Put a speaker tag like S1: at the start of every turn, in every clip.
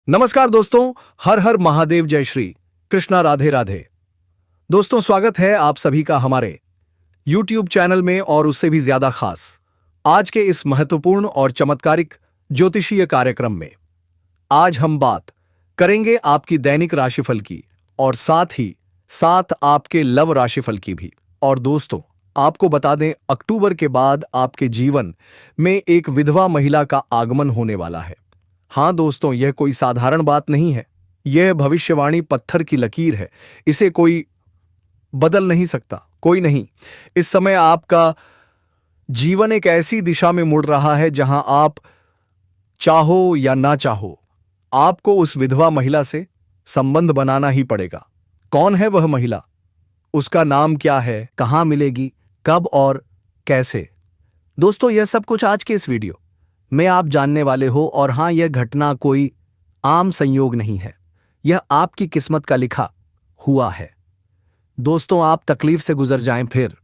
S1: नमस्कार दोस्तों। हर हर महादेव, जय श्री कृष्णा, राधे राधे। दोस्तों, स्वागत है आप सभी का हमारे YouTube चैनल में और उससे भी ज्यादा खास आज के इस महत्वपूर्ण और चमत्कारिक ज्योतिषीय कार्यक्रम में। आज हम बात करेंगे आपकी दैनिक राशिफल की और साथ ही साथ आपके लव राशिफल की भी। और दोस्तों, आपको बता दें, अक्टूबर के बाद आपके जीवन में एक विधवा महिला का आगमन होने वाला है। हाँ दोस्तों, यह कोई साधारण बात नहीं है। यह भविष्यवाणी पत्थर की लकीर है। इसे कोई बदल नहीं सकता, कोई नहीं। इस समय आपका जीवन एक ऐसी दिशा में मुड़ रहा है जहां आप चाहो या ना चाहो, आपको उस विधवा महिला से संबंध बनाना ही पड़ेगा। कौन है वह महिला? उसका नाम क्या है? कहां मिलेगी? कब और कैसे? दोस्तों, यह सब कुछ आज के इस वीडियो में आप जानने वाले हो। और हां, यह घटना कोई आम संयोग नहीं है। यह आपकी किस्मत का लिखा हुआ है। दोस्तों, आप तकलीफ से गुजर जाएं, फिर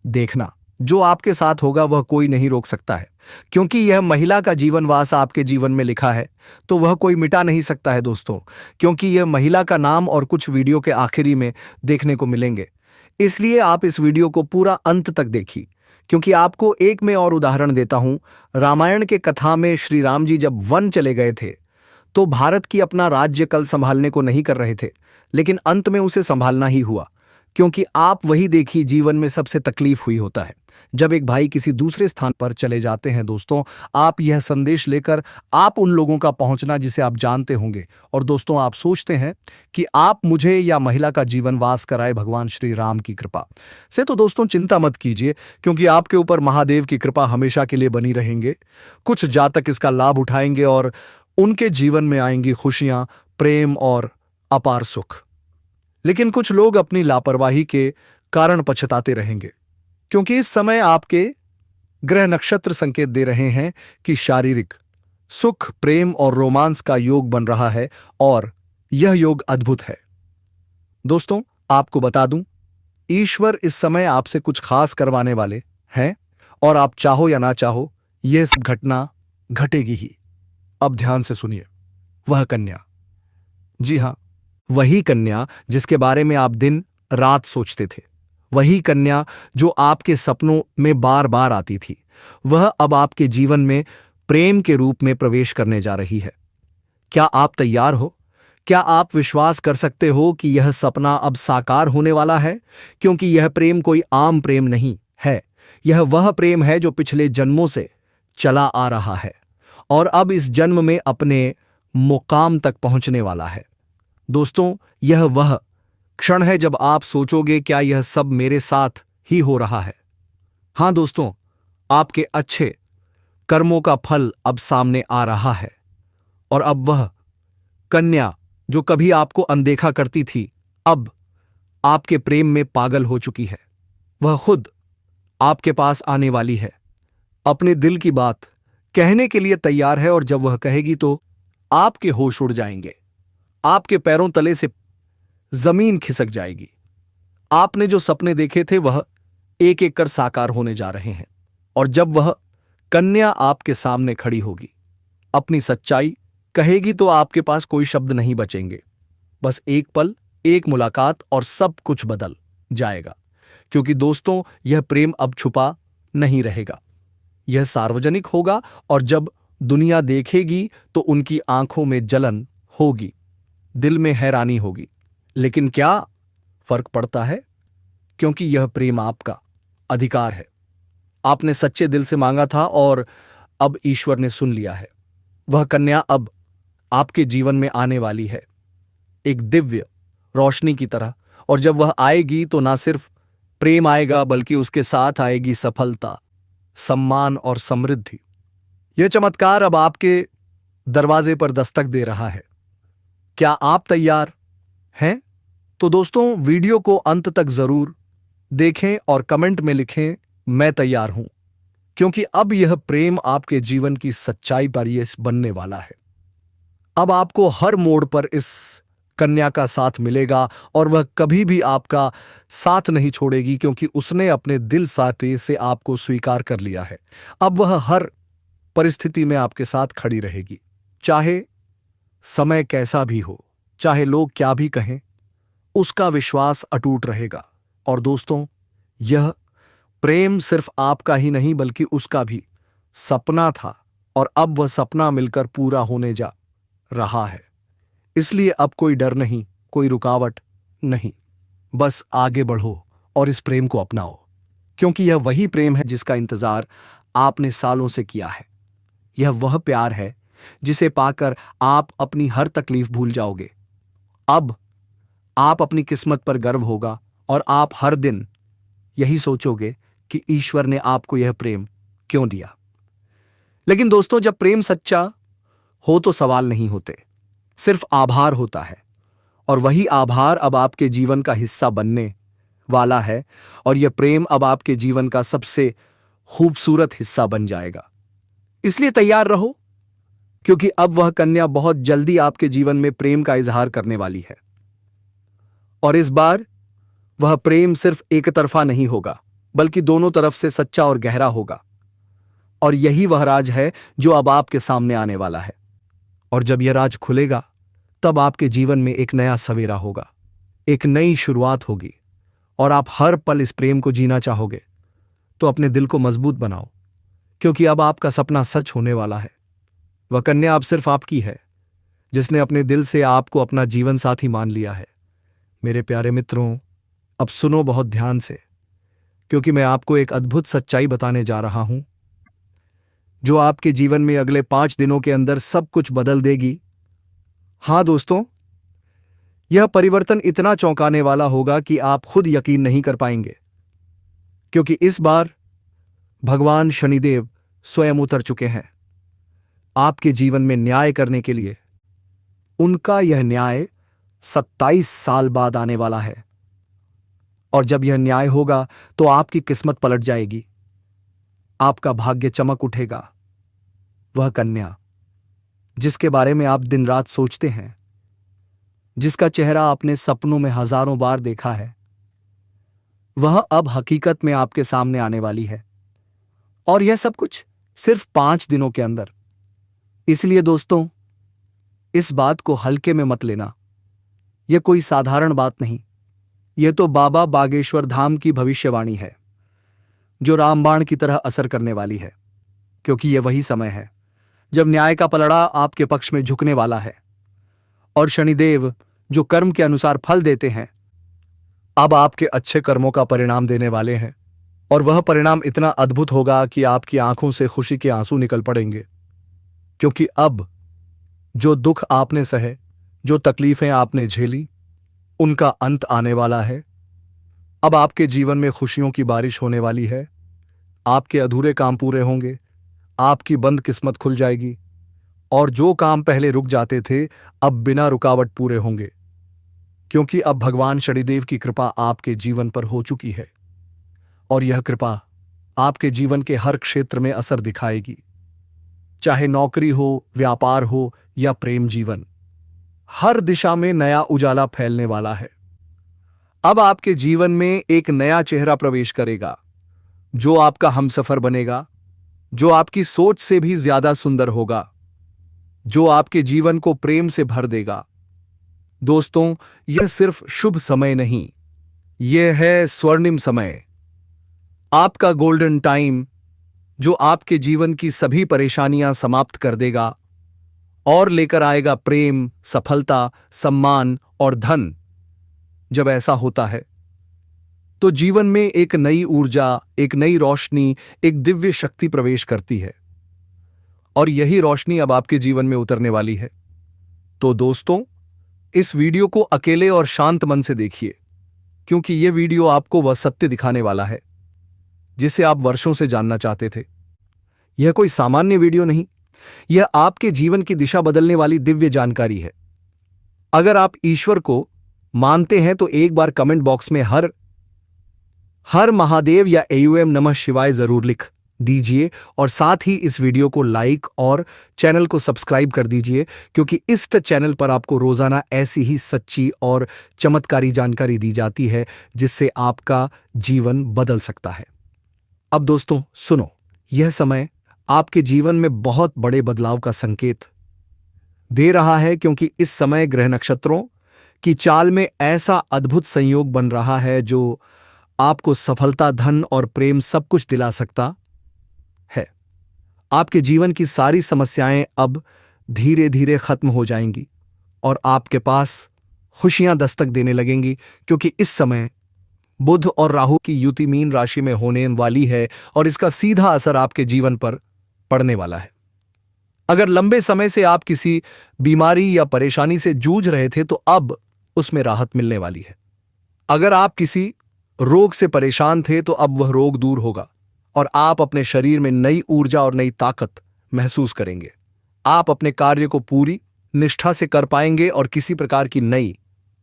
S1: देखना जो आपके साथ होगा वह कोई नहीं रोक सकता है। क्योंकि यह महिला का जीवनवास आपके जीवन में लिखा है तो वह कोई मिटा नहीं सकता है दोस्तों। क्योंकि यह महिला का नाम और कुछ वीडियो के आखिरी में देखने को मिलेंगे। इसलिए आप इस वीडियो को पूरा अंत तक देखिए। क्योंकि आपको एक मैं और उदाहरण देता हूं। रामायण के कथा में श्री राम जी जब वन चले गए थे तो भारत की अपना राज्य कल संभालने को नहीं कर रहे थे, लेकिन अंत में उसे संभालना ही हुआ। क्योंकि आप वही देखिए, जीवन में सबसे तकलीफ हुई होता है जब एक भाई किसी दूसरे स्थान पर चले जाते हैं। दोस्तों, आप यह संदेश लेकर आप उन लोगों का पहुंचना जिसे आप जानते होंगे। और दोस्तों, आप सोचते हैं कि आप मुझे या महिला का जीवन वास कराए भगवान श्री राम की कृपा से। तो दोस्तों, चिंता मत कीजिए, क्योंकि आपके ऊपर महादेव की कृपा हमेशा के लिए बनी रहेंगे। कुछ जातक इसका लाभ उठाएंगे और उनके जीवन में आएंगी खुशियां, प्रेम और अपार सुख। लेकिन कुछ लोग अपनी लापरवाही के कारण पछताते रहेंगे, क्योंकि इस समय आपके ग्रह नक्षत्र संकेत दे रहे हैं कि शारीरिक सुख, प्रेम और रोमांस का योग बन रहा है। और यह योग अद्भुत है। दोस्तों, आपको बता दूं, ईश्वर इस समय आपसे कुछ खास करवाने वाले हैं। और आप चाहो या ना चाहो, यह सब घटना घटेगी ही। अब ध्यान से सुनिए। वह कन्या, जी हां, वही कन्या जिसके बारे में आप दिन रात सोचते थे, वही कन्या जो आपके सपनों में बार बार आती थी, वह अब आपके जीवन में प्रेम के रूप में प्रवेश करने जा रही है। क्या आप तैयार हो? क्या आप विश्वास कर सकते हो कि यह सपना अब साकार होने वाला है? क्योंकि यह प्रेम कोई आम प्रेम नहीं है। यह वह प्रेम है जो पिछले जन्मों से चला आ रहा है और अब इस जन्म में अपने मुकाम तक पहुंचने वाला है। दोस्तों, यह वह क्षण है जब आप सोचोगे, क्या यह सब मेरे साथ ही हो रहा है? हां दोस्तों, आपके अच्छे कर्मों का फल अब सामने आ रहा है। और अब वह कन्या जो कभी आपको अनदेखा करती थी, अब आपके प्रेम में पागल हो चुकी है। वह खुद आपके पास आने वाली है, अपने दिल की बात कहने के लिए तैयार है। और जब वह कहेगी तो आपके होश उड़ जाएंगे, आपके पैरों तले से जमीन खिसक जाएगी। आपने जो सपने देखे थे वह एक एक कर साकार होने जा रहे हैं। और जब वह कन्या आपके सामने खड़ी होगी, अपनी सच्चाई कहेगी, तो आपके पास कोई शब्द नहीं बचेंगे। बस एक पल, एक मुलाकात और सब कुछ बदल जाएगा। क्योंकि दोस्तों, यह प्रेम अब छुपा नहीं रहेगा, यह सार्वजनिक होगा। और जब दुनिया देखेगी तो उनकी आंखों में जलन होगी, दिल में हैरानी होगी। लेकिन क्या फर्क पड़ता है? क्योंकि यह प्रेम आपका अधिकार है। आपने सच्चे दिल से मांगा था और अब ईश्वर ने सुन लिया है। वह कन्या अब आपके जीवन में आने वाली है, एक दिव्य रोशनी की तरह। और जब वह आएगी तो ना सिर्फ प्रेम आएगा, बल्कि उसके साथ आएगी सफलता, सम्मान और समृद्धि। यह चमत्कार अब आपके दरवाजे पर दस्तक दे रहा है। क्या आप तैयार हैं? तो दोस्तों, वीडियो को अंत तक जरूर देखें और कमेंट में लिखें, मैं तैयार हूं। क्योंकि अब यह प्रेम आपके जीवन की सच्चाई पर यह बनने वाला है। अब आपको हर मोड़ पर इस कन्या का साथ मिलेगा और वह कभी भी आपका साथ नहीं छोड़ेगी, क्योंकि उसने अपने दिल साथी से आपको स्वीकार कर लिया है। अब वह हर परिस्थिति में आपके साथ खड़ी रहेगी, चाहे समय कैसा भी हो, चाहे लोग क्या भी कहें, उसका विश्वास अटूट रहेगा। और दोस्तों, यह प्रेम सिर्फ आपका ही नहीं बल्कि उसका भी सपना था, और अब वह सपना मिलकर पूरा होने जा रहा है। इसलिए अब कोई डर नहीं, कोई रुकावट नहीं। बस आगे बढ़ो और इस प्रेम को अपनाओ, क्योंकि यह वही प्रेम है जिसका इंतजार आपने सालों से किया है। यह वह प्यार है जिसे पाकर आप अपनी हर तकलीफ भूल जाओगे। अब आप अपनी किस्मत पर गर्व होगा और आप हर दिन यही सोचोगे कि ईश्वर ने आपको यह प्रेम क्यों दिया। लेकिन दोस्तों, जब प्रेम सच्चा हो तो सवाल नहीं होते, सिर्फ आभार होता है। और वही आभार अब आपके जीवन का हिस्सा बनने वाला है, और यह प्रेम अब आपके जीवन का सबसे खूबसूरत हिस्सा बन जाएगा। इसलिए तैयार रहो, क्योंकि अब वह कन्या बहुत जल्दी आपके जीवन में प्रेम का इजहार करने वाली है। और इस बार वह प्रेम सिर्फ एक तरफा नहीं होगा, बल्कि दोनों तरफ से सच्चा और गहरा होगा। और यही वह राज है जो अब आपके सामने आने वाला है। और जब यह राज खुलेगा, तब आपके जीवन में एक नया सवेरा होगा, एक नई शुरुआत होगी, और आप हर पल इस प्रेम को जीना चाहोगे। तो अपने दिल को मजबूत बनाओ, क्योंकि अब आपका सपना सच होने वाला है। वह कन्या अब सिर्फ आपकी है, जिसने अपने दिल से आपको अपना जीवन साथी मान लिया है। मेरे प्यारे मित्रों, अब सुनो बहुत ध्यान से, क्योंकि मैं आपको एक अद्भुत सच्चाई बताने जा रहा हूं, जो आपके जीवन में अगले 5 दिनों के अंदर सब कुछ बदल देगी। हां दोस्तों, यह परिवर्तन इतना चौंकाने वाला होगा कि आप खुद यकीन नहीं कर पाएंगे, क्योंकि इस बार भगवान शनिदेव स्वयं उतर चुके हैं आपके जीवन में न्याय करने के लिए। उनका यह न्याय 27 साल बाद आने वाला है, और जब यह न्याय होगा तो आपकी किस्मत पलट जाएगी, आपका भाग्य चमक उठेगा। वह कन्या जिसके बारे में आप दिन रात सोचते हैं, जिसका चेहरा आपने सपनों में हजारों बार देखा है, वह अब हकीकत में आपके सामने आने वाली है। और यह सब कुछ सिर्फ 5 दिनों के अंदर। इसलिए दोस्तों, इस बात को हल्के में मत लेना। यह कोई साधारण बात नहीं, यह तो बाबा बागेश्वर धाम की भविष्यवाणी है, जो रामबाण की तरह असर करने वाली है। क्योंकि यह वही समय है जब न्याय का पलड़ा आपके पक्ष में झुकने वाला है, और शनिदेव जो कर्म के अनुसार फल देते हैं, अब आपके अच्छे कर्मों का परिणाम देने वाले हैं। और वह परिणाम इतना अद्भुत होगा कि आपकी आंखों से खुशी के आंसू निकल पड़ेंगे। क्योंकि अब जो दुख आपने सहे, जो तकलीफें आपने झेली, उनका अंत आने वाला है। अब आपके जीवन में खुशियों की बारिश होने वाली है। आपके अधूरे काम पूरे होंगे, आपकी बंद किस्मत खुल जाएगी, और जो काम पहले रुक जाते थे अब बिना रुकावट पूरे होंगे। क्योंकि अब भगवान शनिदेव की कृपा आपके जीवन पर हो चुकी है, और यह कृपा आपके जीवन के हर क्षेत्र में असर दिखाएगी, चाहे नौकरी हो, व्यापार हो या प्रेम जीवन। हर दिशा में नया उजाला फैलने वाला है। अब आपके जीवन में एक नया चेहरा प्रवेश करेगा, जो आपका हमसफर बनेगा, जो आपकी सोच से भी ज्यादा सुंदर होगा, जो आपके जीवन को प्रेम से भर देगा। दोस्तों, यह सिर्फ शुभ समय नहीं, यह है स्वर्णिम समय, आपका गोल्डन टाइम, जो आपके जीवन की सभी परेशानियां समाप्त कर देगा और लेकर आएगा प्रेम, सफलता, सम्मान और धन। जब ऐसा होता है तो जीवन में एक नई ऊर्जा, एक नई रोशनी, एक दिव्य शक्ति प्रवेश करती है, और यही रोशनी अब आपके जीवन में उतरने वाली है। तो दोस्तों, इस वीडियो को अकेले और शांत मन से देखिए, क्योंकि यह वीडियो आपको वह सत्य दिखाने वाला है जिसे आप वर्षों से जानना चाहते थे। यह कोई सामान्य वीडियो नहीं, यह आपके जीवन की दिशा बदलने वाली दिव्य जानकारी है। अगर आप ईश्वर को मानते हैं तो एक बार कमेंट बॉक्स में हर महादेव या एयूएम नमः शिवाय जरूर लिख दीजिए, और साथ ही इस वीडियो को लाइक और चैनल को सब्सक्राइब कर दीजिए, क्योंकि इस चैनल पर आपको रोजाना ऐसी ही सच्ची और चमत्कारी जानकारी दी जाती है जिससे आपका जीवन बदल सकता है। अब दोस्तों सुनो, यह समय आपके जीवन में बहुत बड़े बदलाव का संकेत दे रहा है, क्योंकि इस समय ग्रह नक्षत्रों की चाल में ऐसा अद्भुत संयोग बन रहा है जो आपको सफलता, धन और प्रेम सब कुछ दिला सकता है। आपके जीवन की सारी समस्याएं अब धीरे धीरे खत्म हो जाएंगी और आपके पास खुशियां दस्तक देने लगेंगी, क्योंकि इस समय बुध और राहु की युति मीन राशि में होने वाली है और इसका सीधा असर आपके जीवन पर पड़ने वाला है। अगर लंबे समय से आप किसी बीमारी या परेशानी से जूझ रहे थे तो अब उसमें राहत मिलने वाली है। अगर आप किसी रोग से परेशान थे तो अब वह रोग दूर होगा और आप अपने शरीर में नई ऊर्जा और नई ताकत महसूस करेंगे। आप अपने कार्य को पूरी निष्ठा से कर पाएंगे और किसी प्रकार की नई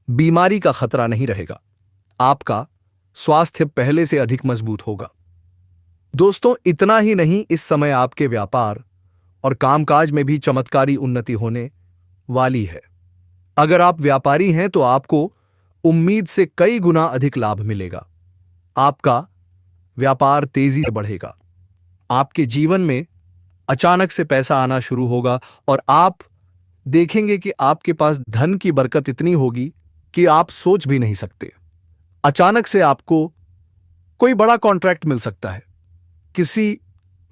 S1: बीमारी का खतरा नहीं रहेगा। आपका स्वास्थ्य पहले से अधिक मजबूत होगा। दोस्तों, इतना ही नहीं, इस समय आपके व्यापार और कामकाज में भी चमत्कारी उन्नति होने वाली है। अगर आप व्यापारी हैं तो आपको उम्मीद से कई गुना अधिक लाभ मिलेगा। आपका व्यापार तेजी से बढ़ेगा। आपके जीवन में अचानक से पैसा आना शुरू होगा और आप देखेंगे कि आपके पास धन की बरकत इतनी होगी कि आप सोच भी नहीं सकते। अचानक से आपको कोई बड़ा कॉन्ट्रैक्ट मिल सकता है। किसी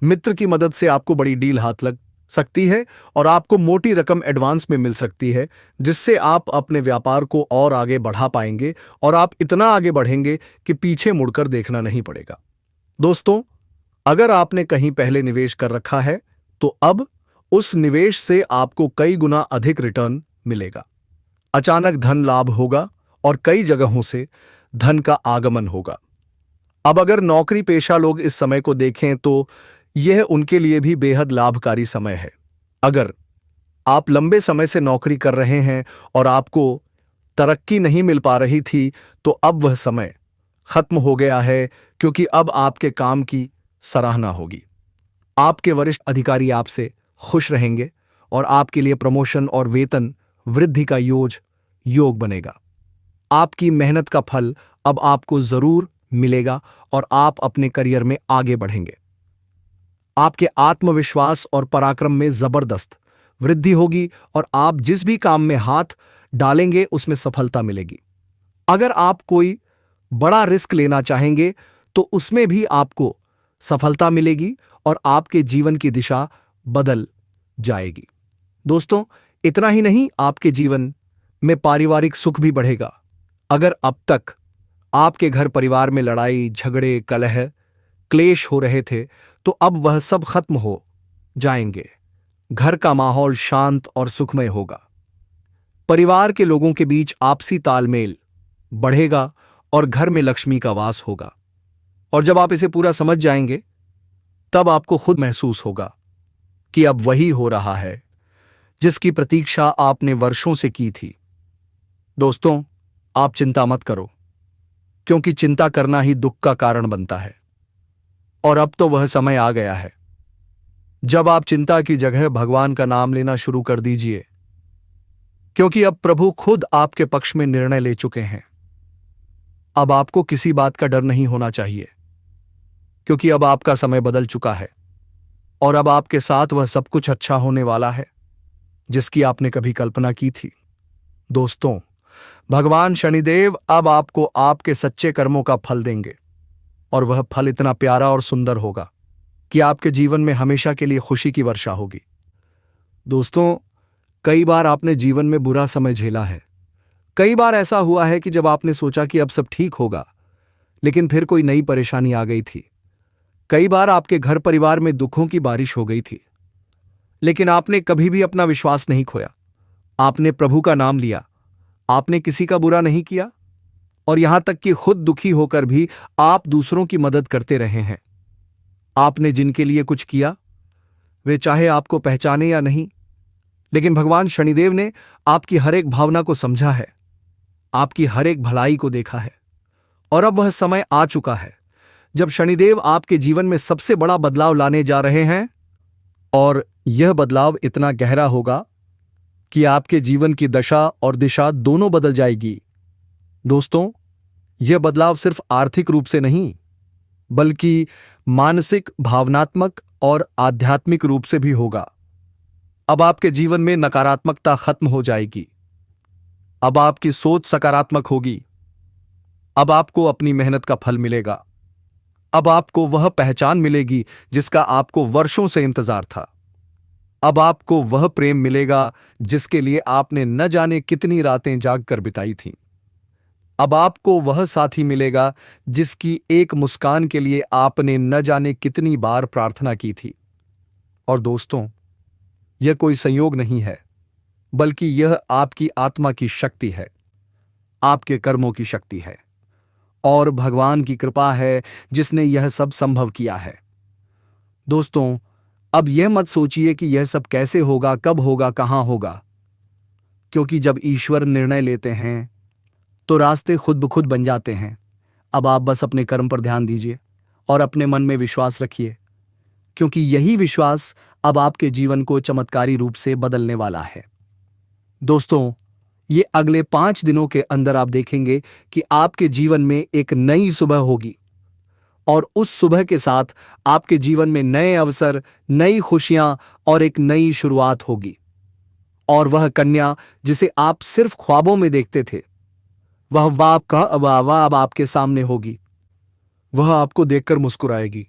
S1: मित्र की मदद से आपको बड़ी डील हाथ लग सकती है और आपको मोटी रकम एडवांस में मिल सकती है, जिससे आप अपने व्यापार को और आगे बढ़ा पाएंगे और आप इतना आगे बढ़ेंगे कि पीछे मुड़कर देखना नहीं पड़ेगा। दोस्तों, अगर आपने कहीं पहले निवेश कर रखा है तो अब उस निवेश से आपको कई गुना अधिक रिटर्न मिलेगा। अचानक धन लाभ होगा और कई जगहों से धन का आगमन होगा। अब अगर नौकरी पेशा लोग इस समय को देखें तो यह उनके लिए भी बेहद लाभकारी समय है। अगर आप लंबे समय से नौकरी कर रहे हैं और आपको तरक्की नहीं मिल पा रही थी तो अब वह समय खत्म हो गया है, क्योंकि अब आपके काम की सराहना होगी। आपके वरिष्ठ अधिकारी आपसे खुश रहेंगे और आपके लिए प्रमोशन और वेतन वृद्धि का योग बनेगा। आपकी मेहनत का फल अब आपको जरूर मिलेगा और आप अपने करियर में आगे बढ़ेंगे। आपके आत्मविश्वास और पराक्रम में जबरदस्त वृद्धि होगी और आप जिस भी काम में हाथ डालेंगे उसमें सफलता मिलेगी। अगर आप कोई बड़ा रिस्क लेना चाहेंगे तो उसमें भी आपको सफलता मिलेगी और आपके जीवन की दिशा बदल जाएगी। दोस्तों, इतना ही नहीं, आपके जीवन में पारिवारिक सुख भी बढ़ेगा। अगर अब तक आपके घर परिवार में लड़ाई, झगड़े, कलह, क्लेश हो रहे थे तो अब वह सब खत्म हो जाएंगे। घर का माहौल शांत और सुखमय होगा। परिवार के लोगों के बीच आपसी तालमेल बढ़ेगा और घर में लक्ष्मी का वास होगा। और जब आप इसे पूरा समझ जाएंगे तब आपको खुद महसूस होगा कि अब वही हो रहा है जिसकी प्रतीक्षा आपने वर्षों से की थी। दोस्तों, आप चिंता मत करो, क्योंकि चिंता करना ही दुख का कारण बनता है। और अब तो वह समय आ गया है जब आप चिंता की जगह भगवान का नाम लेना शुरू कर दीजिए, क्योंकि अब प्रभु खुद आपके पक्ष में निर्णय ले चुके हैं। अब आपको किसी बात का डर नहीं होना चाहिए, क्योंकि अब आपका समय बदल चुका है और अब आपके साथ वह सब कुछ अच्छा होने वाला है जिसकी आपने कभी कल्पना की थी। दोस्तों, भगवान शनिदेव अब आपको आपके सच्चे कर्मों का फल देंगे और वह फल इतना प्यारा और सुंदर होगा कि आपके जीवन में हमेशा के लिए खुशी की वर्षा होगी। दोस्तों, कई बार आपने जीवन में बुरा समय झेला है। कई बार ऐसा हुआ है कि जब आपने सोचा कि अब सब ठीक होगा, लेकिन फिर कोई नई परेशानी आ गई थी। कई बार आपके घर परिवार में दुखों की बारिश हो गई थी, लेकिन आपने कभी भी अपना विश्वास नहीं खोया। आपने प्रभु का नाम लिया, आपने किसी का बुरा नहीं किया और यहां तक कि खुद दुखी होकर भी आप दूसरों की मदद करते रहे हैं। आपने जिनके लिए कुछ किया, वे चाहे आपको पहचाने या नहीं, लेकिन भगवान शनिदेव ने आपकी हर एक भावना को समझा है, आपकी हर एक भलाई को देखा है। और अब वह समय आ चुका है जब शनिदेव आपके जीवन में सबसे बड़ा बदलाव लाने जा रहे हैं और यह बदलाव इतना गहरा होगा कि आपके जीवन की दशा और दिशा दोनों बदल जाएगी। दोस्तों, यह बदलाव सिर्फ आर्थिक रूप से नहीं, बल्कि मानसिक, भावनात्मक और आध्यात्मिक रूप से भी होगा। अब आपके जीवन में नकारात्मकता खत्म हो जाएगी। अब आपकी सोच सकारात्मक होगी। अब आपको अपनी मेहनत का फल मिलेगा। अब आपको वह पहचान मिलेगी जिसका आपको वर्षों से इंतजार था। अब आपको वह प्रेम मिलेगा जिसके लिए आपने न जाने कितनी रातें जागकर बिताई थीं। अब आपको वह साथी मिलेगा जिसकी एक मुस्कान के लिए आपने न जाने कितनी बार प्रार्थना की थी। और दोस्तों, यह कोई संयोग नहीं है, बल्कि यह आपकी आत्मा की शक्ति है, आपके कर्मों की शक्ति है और भगवान की कृपा है जिसने यह सब संभव किया है। दोस्तों, अब यह मत सोचिए कि यह सब कैसे होगा, कब होगा, कहां होगा, क्योंकि जब ईश्वर निर्णय लेते हैं तो रास्ते खुद ब खुद बन जाते हैं। अब आप बस अपने कर्म पर ध्यान दीजिए और अपने मन में विश्वास रखिए, क्योंकि यही विश्वास अब आपके जीवन को चमत्कारी रूप से बदलने वाला है। दोस्तों, ये अगले 5 दिनों के अंदर आप देखेंगे कि आपके जीवन में एक नई सुबह होगी और उस सुबह के साथ आपके जीवन में नए अवसर, नई खुशियां और एक नई शुरुआत होगी। और वह कन्या जिसे आप सिर्फ ख्वाबों में देखते थे, वह वाह अब आपके सामने होगी। वह आपको देखकर मुस्कुराएगी।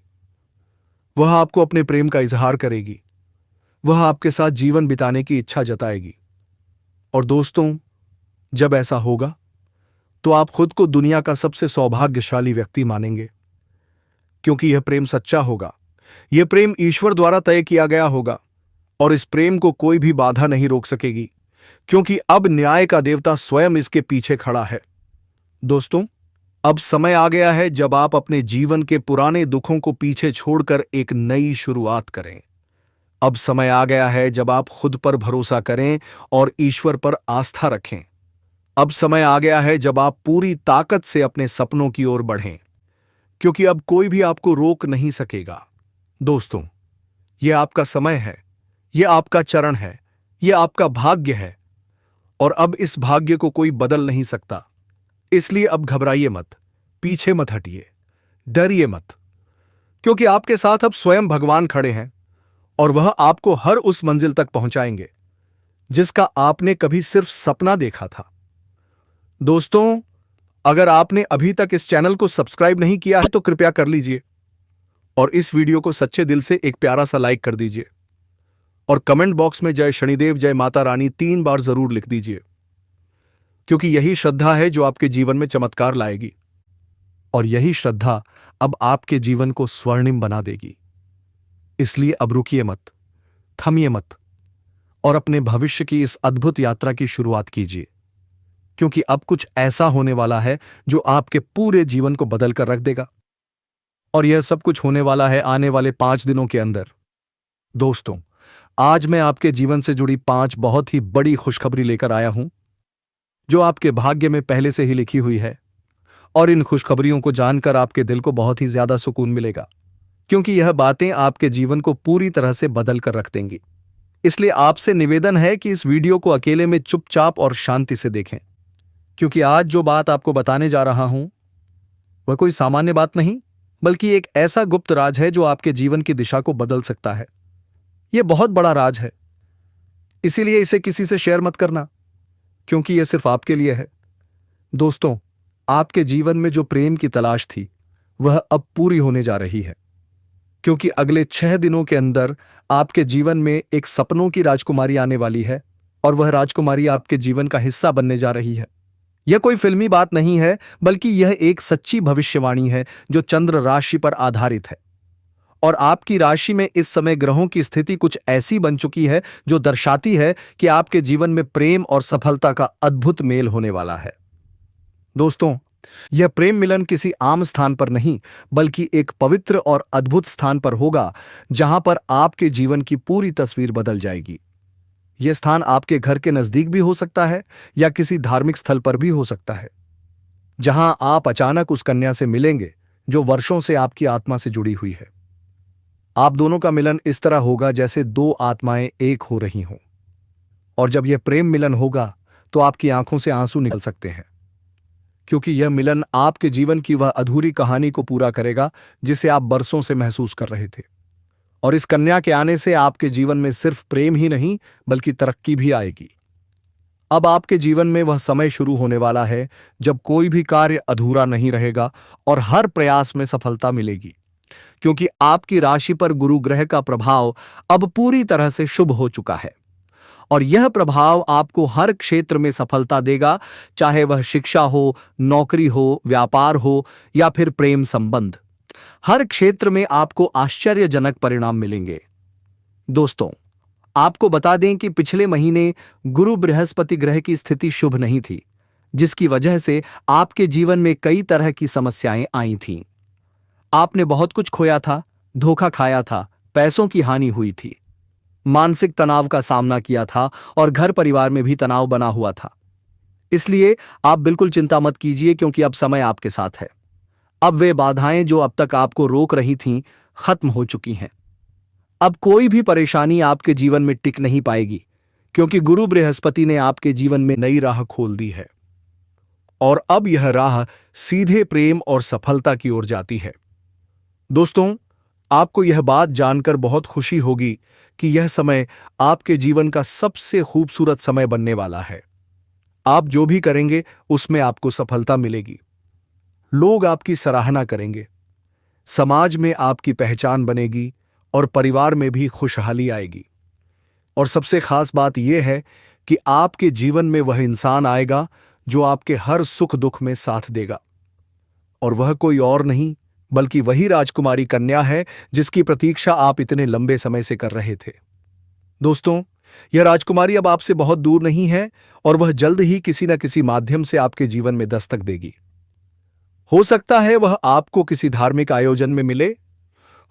S1: वह आपको अपने प्रेम का इजहार करेगी। वह आपके साथ जीवन बिताने की इच्छा जताएगी। और दोस्तों, जब ऐसा होगा तो आप खुद को दुनिया का सबसे सौभाग्यशाली व्यक्ति मानेंगे, क्योंकि यह प्रेम सच्चा होगा। यह प्रेम ईश्वर द्वारा तय किया गया होगा और इस प्रेम को कोई भी बाधा नहीं रोक सकेगी, क्योंकि अब न्याय का देवता स्वयं इसके पीछे खड़ा है। दोस्तों, अब समय आ गया है जब आप अपने जीवन के पुराने दुखों को पीछे छोड़कर एक नई शुरुआत करें। अब समय आ गया है जब आप खुद पर भरोसा करें और ईश्वर पर आस्था रखें। अब समय आ गया है जब आप पूरी ताकत से अपने सपनों की ओर बढ़ें, क्योंकि अब कोई भी आपको रोक नहीं सकेगा। दोस्तों, यह आपका समय है, यह आपका चरण है, यह आपका भाग्य है और अब इस भाग्य को कोई बदल नहीं सकता। इसलिए अब घबराइए मत, पीछे मत हटिए, डरिए मत, क्योंकि आपके साथ अब स्वयं भगवान खड़े हैं और वह आपको हर उस मंजिल तक पहुंचाएंगे जिसका आपने कभी सिर्फ सपना देखा था। दोस्तों, अगर आपने अभी तक इस चैनल को सब्सक्राइब नहीं किया है तो कृपया कर लीजिए और इस वीडियो को सच्चे दिल से एक प्यारा सा लाइक कर दीजिए और कमेंट बॉक्स में जय शनिदेव, जय माता रानी 3 बार जरूर लिख दीजिए, क्योंकि यही श्रद्धा है जो आपके जीवन में चमत्कार लाएगी और यही श्रद्धा अब आपके जीवन को स्वर्णिम बना देगी। इसलिए अब रुकिए मत, थमिए मत और अपने भविष्य की इस अद्भुत यात्रा की शुरुआत कीजिए, क्योंकि अब कुछ ऐसा होने वाला है जो आपके पूरे जीवन को बदल कर रख देगा और यह सब कुछ होने वाला है आने वाले 5 दिनों के अंदर। दोस्तों, आज मैं आपके जीवन से जुड़ी 5 बहुत ही बड़ी खुशखबरी लेकर आया हूं, जो आपके भाग्य में पहले से ही लिखी हुई है और इन खुशखबरियों को जानकर आपके दिल को बहुत ही ज्यादा सुकून मिलेगा, क्योंकि यह बातें आपके जीवन को पूरी तरह से बदल कर रख देंगी। इसलिए आपसे निवेदन है कि इस वीडियो को अकेले में चुपचाप और शांति से देखें, क्योंकि आज जो बात आपको बताने जा रहा हूं वह कोई सामान्य बात नहीं, बल्कि एक ऐसा गुप्त राज है जो आपके जीवन की दिशा को बदल सकता है। यह बहुत बड़ा राज है, इसीलिए इसे किसी से शेयर मत करना, क्योंकि यह सिर्फ आपके लिए है। दोस्तों, आपके जीवन में जो प्रेम की तलाश थी वह अब पूरी होने जा रही है, क्योंकि अगले 6 दिनों के अंदर आपके जीवन में एक सपनों की राजकुमारी आने वाली है और वह राजकुमारी आपके जीवन का हिस्सा बनने जा रही है। यह कोई फिल्मी बात नहीं है, बल्कि यह एक सच्ची भविष्यवाणी है जो चंद्र राशि पर आधारित है और आपकी राशि में इस समय ग्रहों की स्थिति कुछ ऐसी बन चुकी है जो दर्शाती है कि आपके जीवन में प्रेम और सफलता का अद्भुत मेल होने वाला है। दोस्तों, यह प्रेम मिलन किसी आम स्थान पर नहीं, बल्कि एक पवित्र और अद्भुत स्थान पर होगा, जहां पर आपके जीवन की पूरी तस्वीर बदल जाएगी। यह स्थान आपके घर के नजदीक भी हो सकता है या किसी धार्मिक स्थल पर भी हो सकता है, जहां आप अचानक उस कन्या से मिलेंगे जो वर्षों से आपकी आत्मा से जुड़ी हुई है। आप दोनों का मिलन इस तरह होगा जैसे 2 आत्माएं एक हो रही हों, और जब यह प्रेम मिलन होगा तो आपकी आंखों से आंसू निकल सकते हैं, क्योंकि यह मिलन आपके जीवन की वह अधूरी कहानी को पूरा करेगा जिसे आप बरसों से महसूस कर रहे थे। और इस कन्या के आने से आपके जीवन में सिर्फ प्रेम ही नहीं बल्कि तरक्की भी आएगी। अब आपके जीवन में वह समय शुरू होने वाला है जब कोई भी कार्य अधूरा नहीं रहेगा और हर प्रयास में सफलता मिलेगी, क्योंकि आपकी राशि पर गुरु ग्रह का प्रभाव अब पूरी तरह से शुभ हो चुका है और यह प्रभाव आपको हर क्षेत्र में सफलता देगा, चाहे वह शिक्षा हो, नौकरी हो, व्यापार हो या फिर प्रेम संबंध। हर क्षेत्र में आपको आश्चर्यजनक परिणाम मिलेंगे। दोस्तों, आपको बता दें कि पिछले महीने गुरु बृहस्पति ग्रह की स्थिति शुभ नहीं थी, जिसकी वजह से आपके जीवन में कई तरह की समस्याएं आई थीं। आपने बहुत कुछ खोया था, धोखा खाया था, पैसों की हानि हुई थी, मानसिक तनाव का सामना किया था और घर परिवार में भी तनाव बना हुआ था। इसलिए आप बिल्कुल चिंता मत कीजिए, क्योंकि अब समय आपके साथ है। अब वे बाधाएं जो अब तक आपको रोक रही थीं, खत्म हो चुकी हैं। अब कोई भी परेशानी आपके जीवन में टिक नहीं पाएगी, क्योंकि गुरु बृहस्पति ने आपके जीवन में नई राह खोल दी है और अब यह राह सीधे प्रेम और सफलता की ओर जाती है। दोस्तों, आपको यह बात जानकर बहुत खुशी होगी कि यह समय आपके जीवन का सबसे खूबसूरत समय बनने वाला है। आप जो भी करेंगे उसमें आपको सफलता मिलेगी। लोग आपकी सराहना करेंगे, समाज में आपकी पहचान बनेगी और परिवार में भी खुशहाली आएगी। और सबसे खास बात यह है कि आपके जीवन में वह इंसान आएगा जो आपके हर सुख दुख में साथ देगा, और वह कोई और नहीं बल्कि वही राजकुमारी कन्या है जिसकी प्रतीक्षा आप इतने लंबे समय से कर रहे थे। दोस्तों, यह राजकुमारी अब आपसे बहुत दूर नहीं है और वह जल्द ही किसी न किसी माध्यम से आपके जीवन में दस्तक देगी। हो सकता है वह आपको किसी धार्मिक आयोजन में मिले,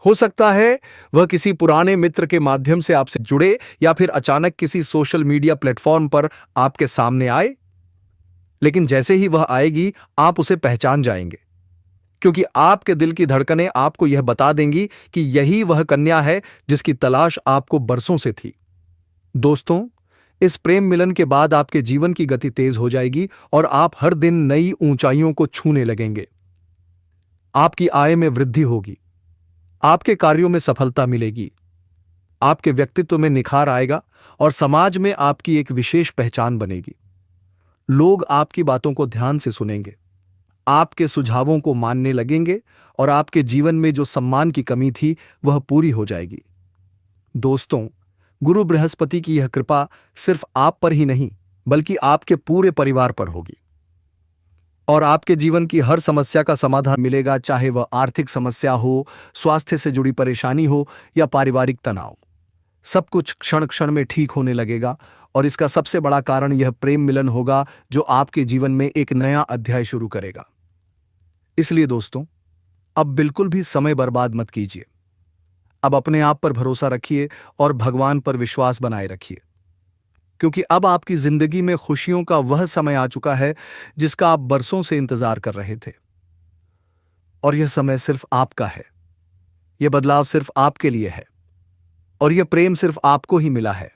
S1: हो सकता है वह किसी पुराने मित्र के माध्यम से आपसे जुड़े, या फिर अचानक किसी सोशल मीडिया प्लेटफॉर्म पर आपके सामने आए। लेकिन जैसे ही वह आएगी, आप उसे पहचान जाएंगे, क्योंकि आपके दिल की धड़कनें आपको यह बता देंगी कि यही वह कन्या है जिसकी तलाश आपको बरसों से थी। दोस्तों, इस प्रेम मिलन के बाद आपके जीवन की गति तेज हो जाएगी और आप हर दिन नई ऊंचाइयों को छूने लगेंगे। आपकी आय में वृद्धि होगी, आपके कार्यों में सफलता मिलेगी, आपके व्यक्तित्व में निखार आएगा और समाज में आपकी एक विशेष पहचान बनेगी। लोग आपकी बातों को ध्यान से सुनेंगे, आपके सुझावों को मानने लगेंगे और आपके जीवन में जो सम्मान की कमी थी वह पूरी हो जाएगी। दोस्तों, गुरु बृहस्पति की यह कृपा सिर्फ आप पर ही नहीं बल्कि आपके पूरे परिवार पर होगी और आपके जीवन की हर समस्या का समाधान मिलेगा, चाहे वह आर्थिक समस्या हो, स्वास्थ्य से जुड़ी परेशानी हो या पारिवारिक तनाव। सब कुछ क्षण क्षण में ठीक होने लगेगा और इसका सबसे बड़ा कारण यह प्रेम मिलन होगा जो आपके जीवन में एक नया अध्याय शुरू करेगा। इसलिए दोस्तों, अब बिल्कुल भी समय बर्बाद मत कीजिए। अब अपने आप पर भरोसा रखिए और भगवान पर विश्वास बनाए रखिए, क्योंकि अब आपकी जिंदगी में खुशियों का वह समय आ चुका है जिसका आप बरसों से इंतजार कर रहे थे। और यह समय सिर्फ आपका है, यह बदलाव सिर्फ आपके लिए है और यह प्रेम सिर्फ आपको ही मिला है।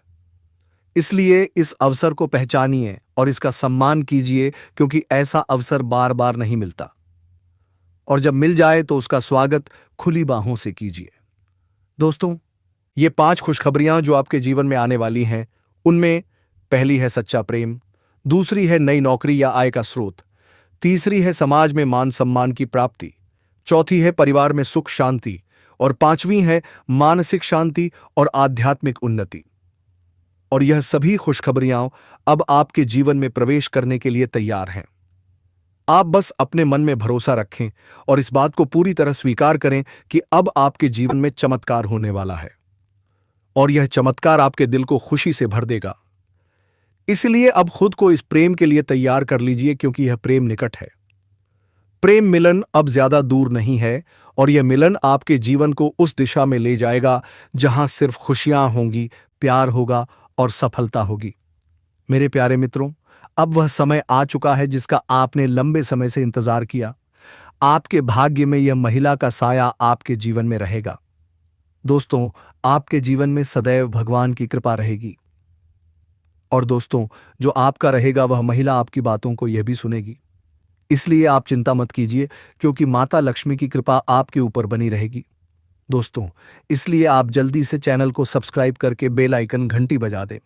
S1: इसलिए इस अवसर को पहचानिए और इसका सम्मान कीजिए, क्योंकि ऐसा अवसर बार बार नहीं मिलता और जब मिल जाए तो उसका स्वागत खुली बाहों से कीजिए। दोस्तों, ये 5 खुशखबरियां जो आपके जीवन में आने वाली हैं, उनमें पहली है सच्चा प्रेम, दूसरी है नई नौकरी या आय का स्रोत, तीसरी है समाज में मान सम्मान की प्राप्ति, चौथी है परिवार में सुख शांति और पांचवी है मानसिक शांति और आध्यात्मिक उन्नति। और यह सभी खुशखबरियां अब आपके जीवन में प्रवेश करने के लिए तैयार हैं। आप बस अपने मन में भरोसा रखें और इस बात को पूरी तरह स्वीकार करें कि अब आपके जीवन में चमत्कार होने वाला है और यह चमत्कार आपके दिल को खुशी से भर देगा। इसलिए अब खुद को इस प्रेम के लिए तैयार कर लीजिए, क्योंकि यह प्रेम निकट है। प्रेम मिलन अब ज्यादा दूर नहीं है और यह मिलन आपके जीवन को उस दिशा में ले जाएगा जहां सिर्फ खुशियां होंगी, प्यार होगा और सफलता होगी। मेरे प्यारे मित्रों, अब वह समय आ चुका है जिसका आपने लंबे समय से इंतजार किया। आपके भाग्य में यह महिला का साया आपके जीवन में रहेगा। दोस्तों, आपके जीवन में सदैव भगवान की कृपा रहेगी और दोस्तों, जो आपका रहेगा वह महिला आपकी बातों को यह भी सुनेगी। इसलिए आप चिंता मत कीजिए, क्योंकि माता लक्ष्मी की कृपा आपके ऊपर बनी रहेगी। दोस्तों, इसलिए आप जल्दी से चैनल को सब्सक्राइब करके बेल आइकन घंटी बजा दें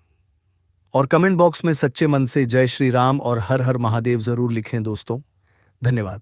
S1: और कमेंट बॉक्स में सच्चे मन से जय श्री राम और हर हर महादेव जरूर लिखें दोस्तों। धन्यवाद।